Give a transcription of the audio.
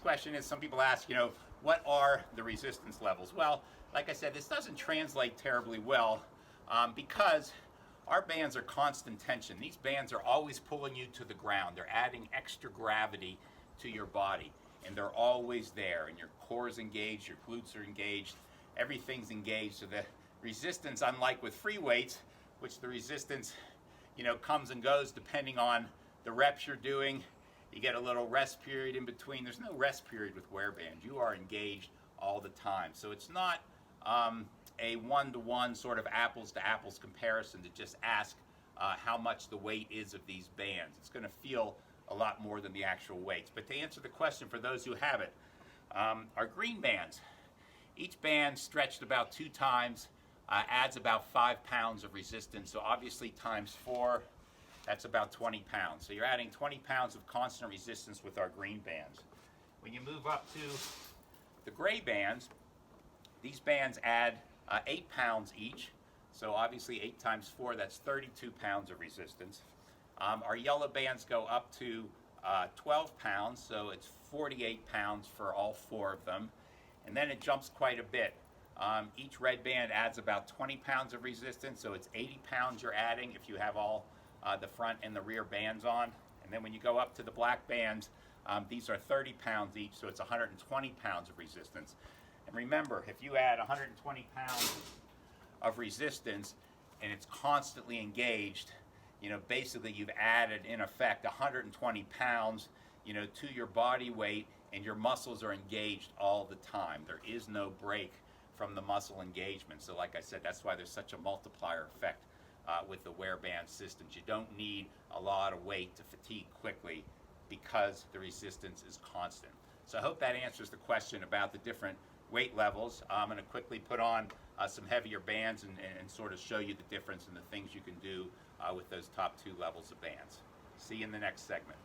question is, some people ask, what are the resistance levels? Well, like I said, this doesn't translate terribly well because our bands are constant tension. These bands are always pulling you to the ground. They're adding extra gravity to your body, and they're always there, and your core is engaged, your glutes are engaged, everything's engaged. So the resistance, unlike with free weights, which the resistance comes and goes depending on the reps you're doing. You get a little rest period in between. There's no rest period with wear bands. You are engaged all the time. So it's not a one-to-one sort of apples-to-apples comparison to just ask how much the weight is of these bands. It's going to feel a lot more than the actual weights. But to answer the question for those who have it, our green bands, each band stretched about 2 times adds about 5 pounds of resistance. So obviously times 4, that's about 20 pounds. So you're adding 20 pounds of constant resistance with our green bands. When you move up to the gray bands, these bands add 8 pounds each. So obviously 8 times 4, that's 32 pounds of resistance. Our yellow bands go up to 12 pounds, so it's 48 pounds for all 4 of them. And then it jumps quite a bit. Each red band adds about 20 pounds of resistance, so it's 80 pounds you're adding if you have all the front and the rear bands on. And then when you go up to the black bands, these are 30 pounds each, so it's 120 pounds of resistance. And remember, if you add 120 pounds of resistance and it's constantly engaged, basically you've added, in effect, 120 pounds, to your body weight, and your muscles are engaged all the time. There is no break from the muscle engagement. So like I said, that's why there's such a multiplier effect with the wear band systems. You don't need a lot of weight to fatigue quickly because the resistance is constant. So I hope that answers the question about the different weight levels. I'm going to quickly put on some heavier bands and sort of show you the difference in the things you can do with those top 2 levels of bands. See you in the next segment.